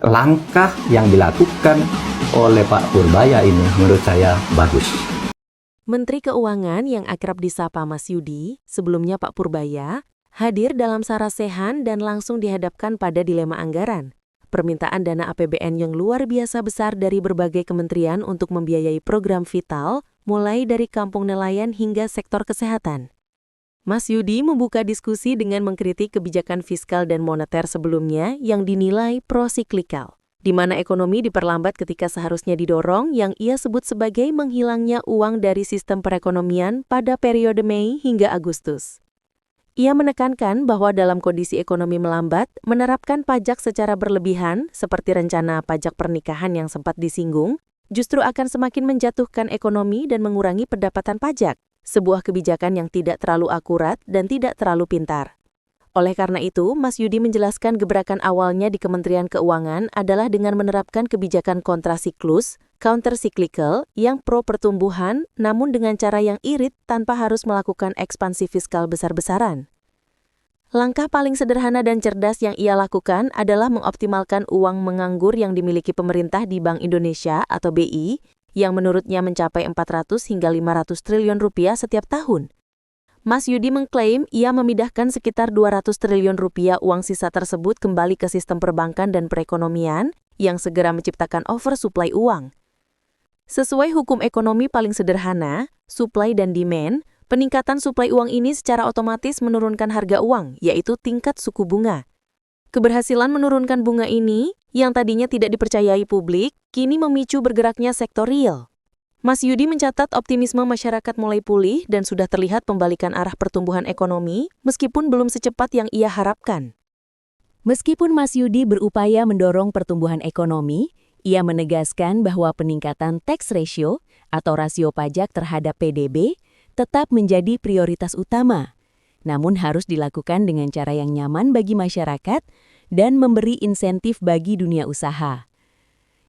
langkah yang dilakukan oleh Pak Purbaya ini menurut saya bagus. Menteri Keuangan yang akrab disapa Mas Yudi, sebelumnya Pak Purbaya, hadir dalam sarasehan dan langsung dihadapkan pada dilema anggaran. Permintaan dana APBN yang luar biasa besar dari berbagai kementerian untuk membiayai program vital, mulai dari kampung nelayan hingga sektor kesehatan. Mas Yudi membuka diskusi dengan mengkritik kebijakan fiskal dan moneter sebelumnya yang dinilai pro-siklikal, di mana ekonomi diperlambat ketika seharusnya didorong yang ia sebut sebagai menghilangnya uang dari sistem perekonomian pada periode Mei hingga Agustus. Ia menekankan bahwa dalam kondisi ekonomi melambat, menerapkan pajak secara berlebihan, seperti rencana pajak pernikahan yang sempat disinggung, justru akan semakin menjatuhkan ekonomi dan mengurangi pendapatan pajak. Sebuah kebijakan yang tidak terlalu akurat dan tidak terlalu pintar. Oleh karena itu, Mas Yudi menjelaskan gebrakan awalnya di Kementerian Keuangan adalah dengan menerapkan kebijakan kontrasiklus, countercyclical, yang pro-pertumbuhan, namun dengan cara yang irit tanpa harus melakukan ekspansi fiskal besar-besaran. Langkah paling sederhana dan cerdas yang ia lakukan adalah mengoptimalkan uang menganggur yang dimiliki pemerintah di Bank Indonesia atau BI, yang menurutnya mencapai 400 hingga 500 triliun rupiah setiap tahun. Mas Yudi mengklaim ia memindahkan sekitar 200 triliun rupiah uang sisa tersebut kembali ke sistem perbankan dan perekonomian yang segera menciptakan oversupply uang. Sesuai hukum ekonomi paling sederhana, supply dan demand, peningkatan suplai uang ini secara otomatis menurunkan harga uang, yaitu tingkat suku bunga. Keberhasilan menurunkan bunga ini, yang tadinya tidak dipercayai publik, kini memicu bergeraknya sektor real. Mas Yudi mencatat optimisme masyarakat mulai pulih dan sudah terlihat pembalikan arah pertumbuhan ekonomi, meskipun belum secepat yang ia harapkan. Meskipun Mas Yudi berupaya mendorong pertumbuhan ekonomi, ia menegaskan bahwa peningkatan tax ratio atau rasio pajak terhadap PDB tetap menjadi prioritas utama, namun harus dilakukan dengan cara yang nyaman bagi masyarakat dan memberi insentif bagi dunia usaha.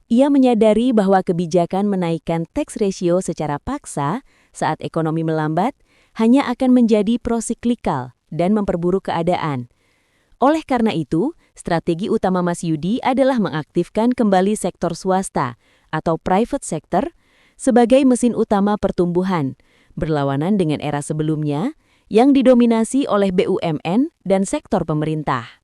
Ia menyadari bahwa kebijakan menaikkan tax ratio secara paksa saat ekonomi melambat hanya akan menjadi pro-siklikal dan memperburuk keadaan. Oleh karena itu, strategi utama Mas Yudi adalah mengaktifkan kembali sektor swasta atau private sector sebagai mesin utama pertumbuhan, berlawanan dengan era sebelumnya yang didominasi oleh BUMN dan sektor pemerintah.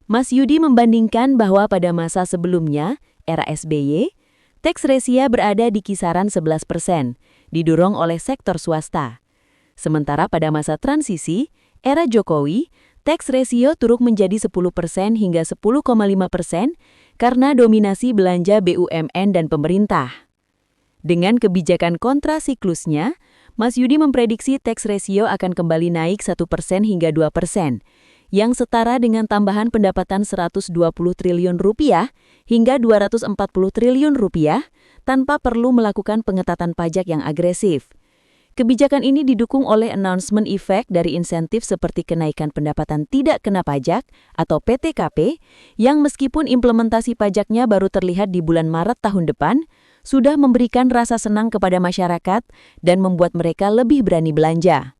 Mas Yudi membandingkan bahwa pada masa sebelumnya, era SBY, tax ratio berada di kisaran 11%, didorong oleh sektor swasta. Sementara pada masa transisi, era Jokowi, tax ratio turun menjadi 10% hingga 10,5% karena dominasi belanja BUMN dan pemerintah. Dengan kebijakan kontrasiklusnya, Mas Yudi memprediksi tax ratio akan kembali naik 1% hingga 2%, yang setara dengan tambahan pendapatan 120 triliun rupiah hingga 240 triliun rupiah tanpa perlu melakukan pengetatan pajak yang agresif. Kebijakan ini didukung oleh announcement effect dari insentif seperti kenaikan pendapatan tidak kena pajak atau PTKP, yang meskipun implementasi pajaknya baru terlihat di bulan Maret tahun depan, sudah memberikan rasa senang kepada masyarakat dan membuat mereka lebih berani belanja.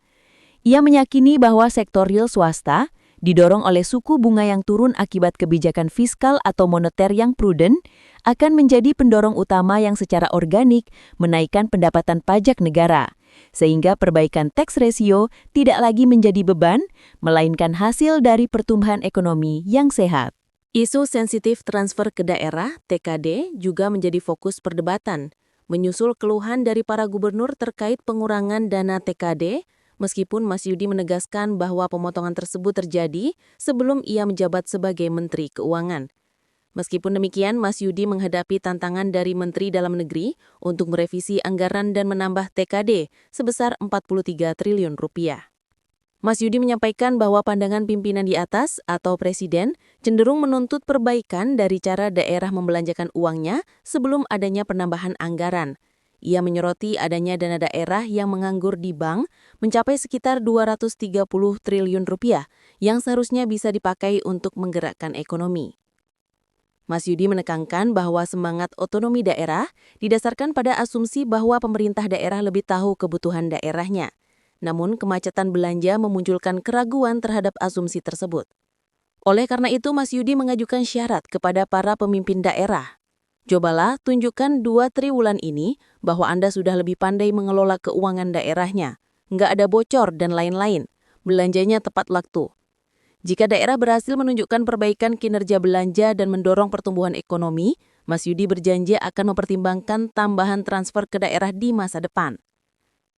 Ia meyakini bahwa sektor real swasta didorong oleh suku bunga yang turun akibat kebijakan fiskal atau moneter yang prudent, akan menjadi pendorong utama yang secara organik menaikkan pendapatan pajak negara, sehingga perbaikan tax ratio tidak lagi menjadi beban, melainkan hasil dari pertumbuhan ekonomi yang sehat. Isu sensitif transfer ke daerah, TKD, juga menjadi fokus perdebatan, menyusul keluhan dari para gubernur terkait pengurangan dana TKD, meskipun Mas Yudi menegaskan bahwa pemotongan tersebut terjadi sebelum ia menjabat sebagai Menteri Keuangan. Meskipun demikian, Mas Yudi menghadapi tantangan dari Menteri Dalam Negeri untuk merevisi anggaran dan menambah TKD sebesar 43 triliun rupiah. Mas Yudi menyampaikan bahwa pandangan pimpinan di atas atau Presiden cenderung menuntut perbaikan dari cara daerah membelanjakan uangnya sebelum adanya penambahan anggaran. Ia menyoroti adanya dana daerah yang menganggur di bank mencapai sekitar 230 triliun rupiah yang seharusnya bisa dipakai untuk menggerakkan ekonomi. Mas Yudi menekankan bahwa semangat otonomi daerah didasarkan pada asumsi bahwa pemerintah daerah lebih tahu kebutuhan daerahnya. Namun kemacetan belanja memunculkan keraguan terhadap asumsi tersebut. Oleh karena itu, Mas Yudi mengajukan syarat kepada para pemimpin daerah. Cobalah tunjukkan 2 triwulan ini bahwa Anda sudah lebih pandai mengelola keuangan daerahnya. Nggak ada bocor dan lain-lain. Belanjanya tepat waktu. Jika daerah berhasil menunjukkan perbaikan kinerja belanja dan mendorong pertumbuhan ekonomi, Mas Yudi berjanji akan mempertimbangkan tambahan transfer ke daerah di masa depan.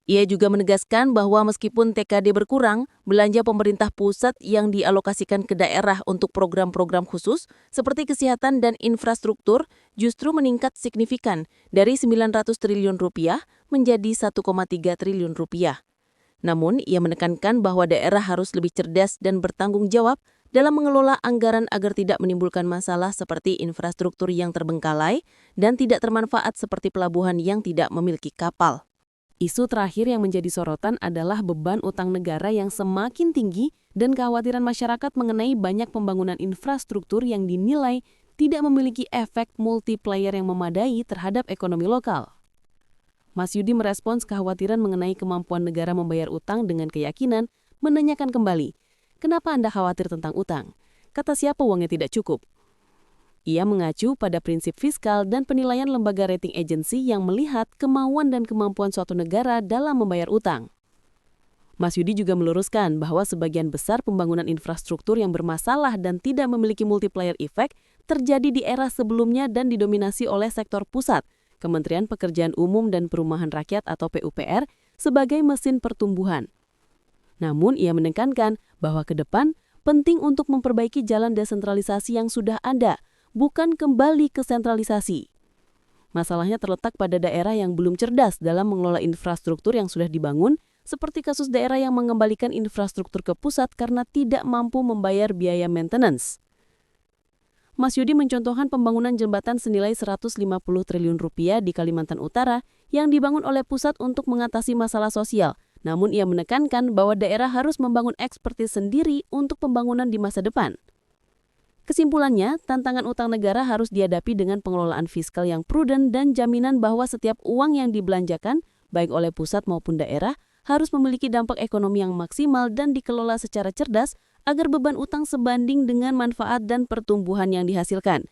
Ia juga menegaskan bahwa meskipun TKD berkurang, belanja pemerintah pusat yang dialokasikan ke daerah untuk program-program khusus seperti kesehatan dan infrastruktur justru meningkat signifikan dari 900 triliun rupiah menjadi 1,3 triliun rupiah. Namun, ia menekankan bahwa daerah harus lebih cerdas dan bertanggung jawab dalam mengelola anggaran agar tidak menimbulkan masalah seperti infrastruktur yang terbengkalai dan tidak termanfaat seperti pelabuhan yang tidak memiliki kapal. Isu terakhir yang menjadi sorotan adalah beban utang negara yang semakin tinggi dan kekhawatiran masyarakat mengenai banyak pembangunan infrastruktur yang dinilai tidak memiliki efek multiplier yang memadai terhadap ekonomi lokal. Mas Yudi merespons kekhawatiran mengenai kemampuan negara membayar utang dengan keyakinan, menanyakan kembali, "Kenapa Anda khawatir tentang utang? Kata siapa uangnya tidak cukup?" Ia mengacu pada prinsip fiskal dan penilaian lembaga rating agency yang melihat kemauan dan kemampuan suatu negara dalam membayar utang. Mas Yudi juga meluruskan bahwa sebagian besar pembangunan infrastruktur yang bermasalah dan tidak memiliki multiplier effect terjadi di era sebelumnya dan didominasi oleh sektor pusat, Kementerian Pekerjaan Umum dan Perumahan Rakyat atau PUPR, sebagai mesin pertumbuhan. Namun ia menekankan bahwa ke depan penting untuk memperbaiki jalan desentralisasi yang sudah ada, bukan kembali ke sentralisasi. Masalahnya terletak pada daerah yang belum cerdas dalam mengelola infrastruktur yang sudah dibangun, seperti kasus daerah yang mengembalikan infrastruktur ke pusat karena tidak mampu membayar biaya maintenance. Mas Yudi mencontohkan pembangunan jembatan senilai 150 triliun rupiah di Kalimantan Utara yang dibangun oleh pusat untuk mengatasi masalah sosial. Namun ia menekankan bahwa daerah harus membangun ekspertis sendiri untuk pembangunan di masa depan. Kesimpulannya, tantangan utang negara harus dihadapi dengan pengelolaan fiskal yang prudent dan jaminan bahwa setiap uang yang dibelanjakan, baik oleh pusat maupun daerah, harus memiliki dampak ekonomi yang maksimal dan dikelola secara cerdas agar beban utang sebanding dengan manfaat dan pertumbuhan yang dihasilkan,